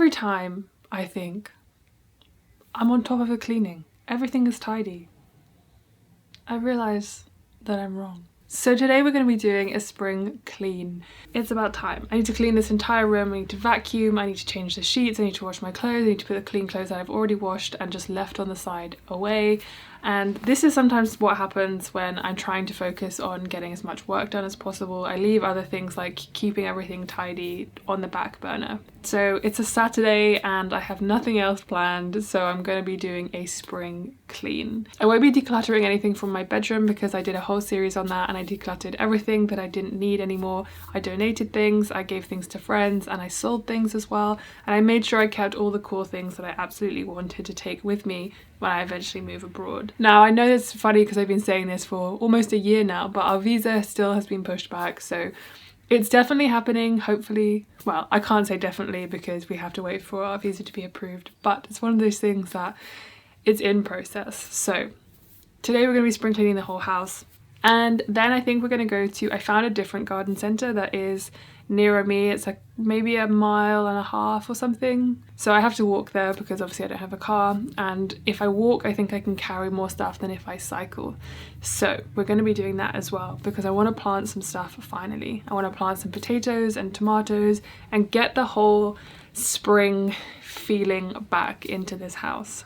every time I think I'm on top of the cleaning, everything is tidy, I realise that I'm wrong. So today we're going to be doing a spring clean. It's about time. I need to clean this entire room, I need to vacuum, I need to change the sheets, I need to wash my clothes, I need to put the clean clothes that I've already washed and just left on the side away. And this is sometimes what happens when I'm trying to focus on getting as much work done as possible. I leave other things like keeping everything tidy on the back burner. So it's a Saturday and I have nothing else planned, so I'm going to be doing a spring clean. I won't be decluttering anything from my bedroom because I did a whole series on that and I decluttered everything that I didn't need anymore. I donated things, I gave things to friends, and I sold things as well. And I made sure I kept all the core things that I absolutely wanted to take with me when I eventually move abroad. Now, I know it's funny because I've been saying this for almost a year now, but our visa still has been pushed back, so it's definitely happening, hopefully. Well, I can't say definitely because we have to wait for our visa to be approved, but it's one of those things that it's in process. So today we're going to be spring cleaning the whole house, and then I think we're going to go to, I found a different garden centre that is nearer me. It's like maybe 1.5 miles or something, so I have to walk there because obviously I don't have a car, and if I walk I think I can carry more stuff than if I cycle. So we're going to be doing that as well because I want to plant some stuff finally. I want to plant some potatoes and tomatoes and get the whole spring feeling back into this house.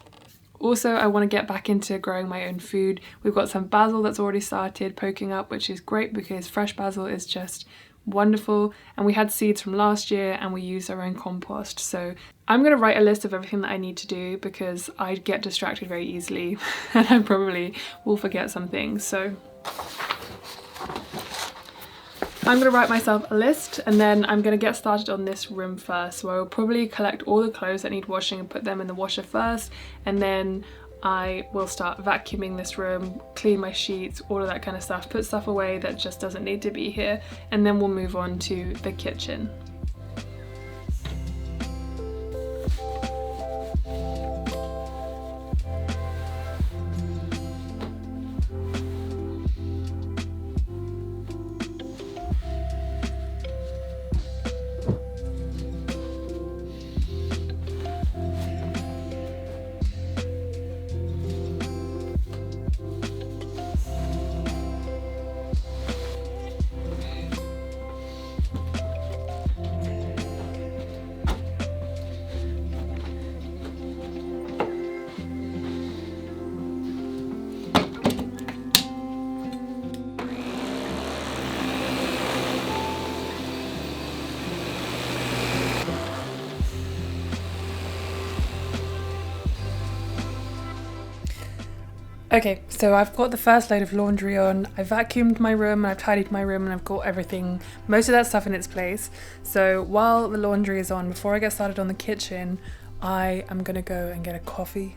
Also, I want to get back into growing my own food. We've got some basil that's already started poking up, which is great because fresh basil is just wonderful, and we had seeds from last year and we used our own compost. So I'm going to write a list of everything that I need to do because I get distracted very easily and I probably will forget some things. So I'm going to write myself a list and then I'm going to get started on this room first. So I will probably collect all the clothes that need washing and put them in the washer first, and then I will start vacuuming this room, clean my sheets, all of that kind of stuff, put stuff away that just doesn't need to be here, and then we'll move on to the kitchen. Okay, so I've got the first load of laundry on, I vacuumed my room, I've tidied my room, and I've got everything, most of that stuff in its place. So while the laundry is on, before I get started on the kitchen, I am going to go and get a coffee.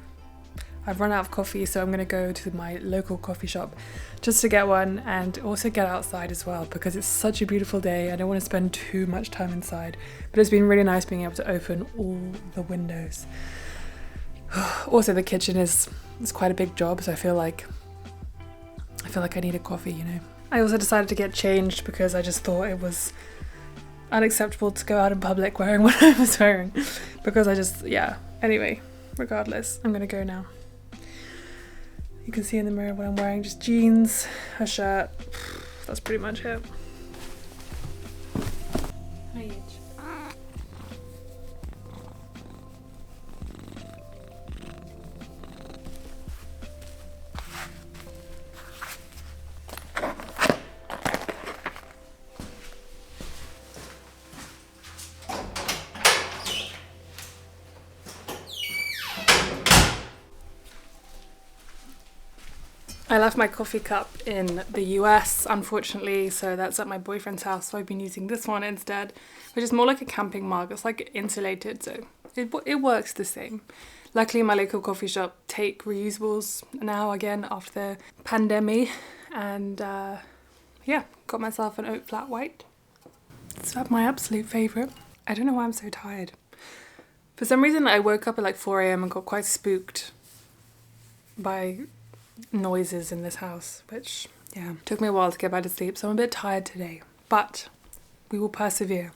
I've run out of coffee, so I'm going to go to my local coffee shop just to get one and also get outside as well because it's such a beautiful day. I don't want to spend too much time inside, but it's been really nice being able to open all the windows. Also, the kitchen is quite a big job, so I feel like I need a coffee, you know. I also decided to get changed because I just thought it was unacceptable to go out in public wearing what I was wearing because yeah. Anyway, regardless, I'm gonna go now. You can see in the mirror what I'm wearing, just jeans, a shirt. That's pretty much it. I left my coffee cup in the US, unfortunately, so that's at my boyfriend's house, so I've been using this one instead, which is more like a camping mug. It's like insulated, so it works the same. Luckily, my local coffee shop take reusables now again after the pandemic, and yeah, got myself an oat flat white. It's my absolute favourite. I don't know why I'm so tired. For some reason, I woke up at like 4 a.m. and got quite spooked by noises in this house, which, yeah, took me a while to get back to sleep, so I'm a bit tired today, but we will persevere.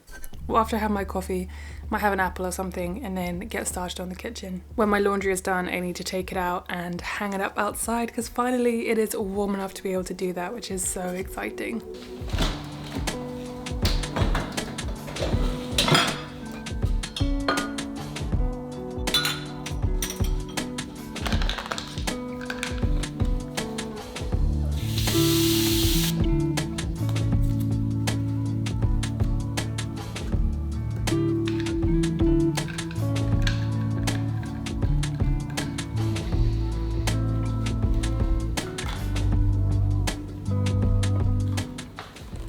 Well, after I have my coffee, might have an apple or something, and then get started on the kitchen. When my laundry is done, I need to take it out and hang it up outside because finally it is warm enough to be able to do that, which is so exciting.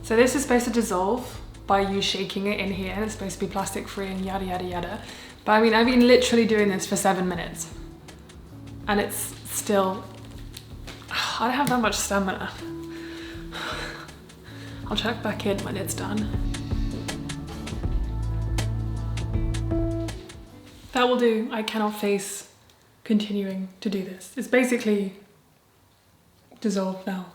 So this is supposed to dissolve by you shaking it in here. It's supposed to be plastic free and yada yada yada. But I mean, I've been literally doing this for 7 minutes and it's still, I don't have that much stamina. I'll check back in when it's done. That will do. I cannot face continuing to do this. It's basically dissolved now.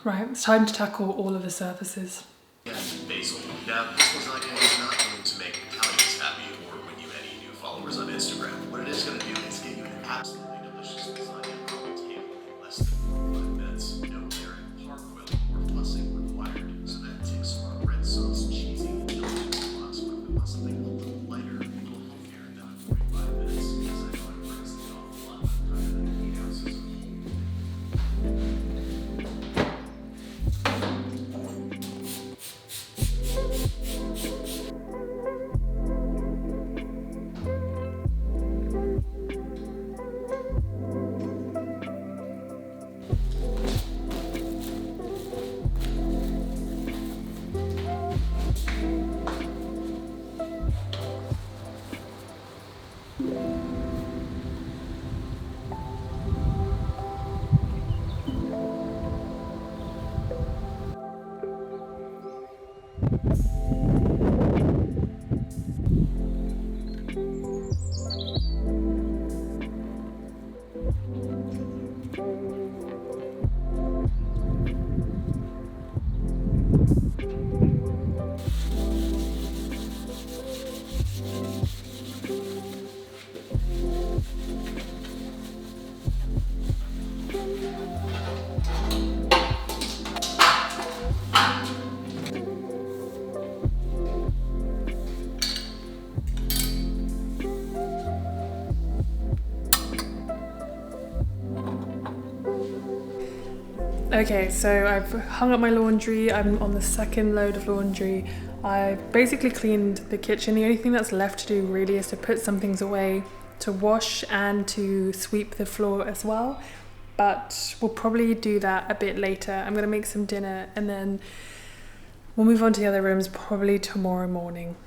Right, it's time to tackle all of the surfaces. Basil. Now, this lasagna is not going to make Italians happy or win you any new followers on Instagram. What it is going to do is get you an absolutely delicious lasagna on the table in less than 45 minutes. No layering, parboiling, or fussing required. So that takes some red sauce, cheesy, and delicious sauce. But we want something a little lighter, a little healthier, and done in 45 minutes. Because I know it brings the awful lot of time and 8 ounces of Okay, so I've hung up my laundry. I'm on the second load of laundry. I've basically cleaned the kitchen. The only thing that's left to do really is to put some things away, to wash and to sweep the floor as well. But we'll probably do that a bit later. I'm gonna make some dinner and then we'll move on to the other rooms probably tomorrow morning.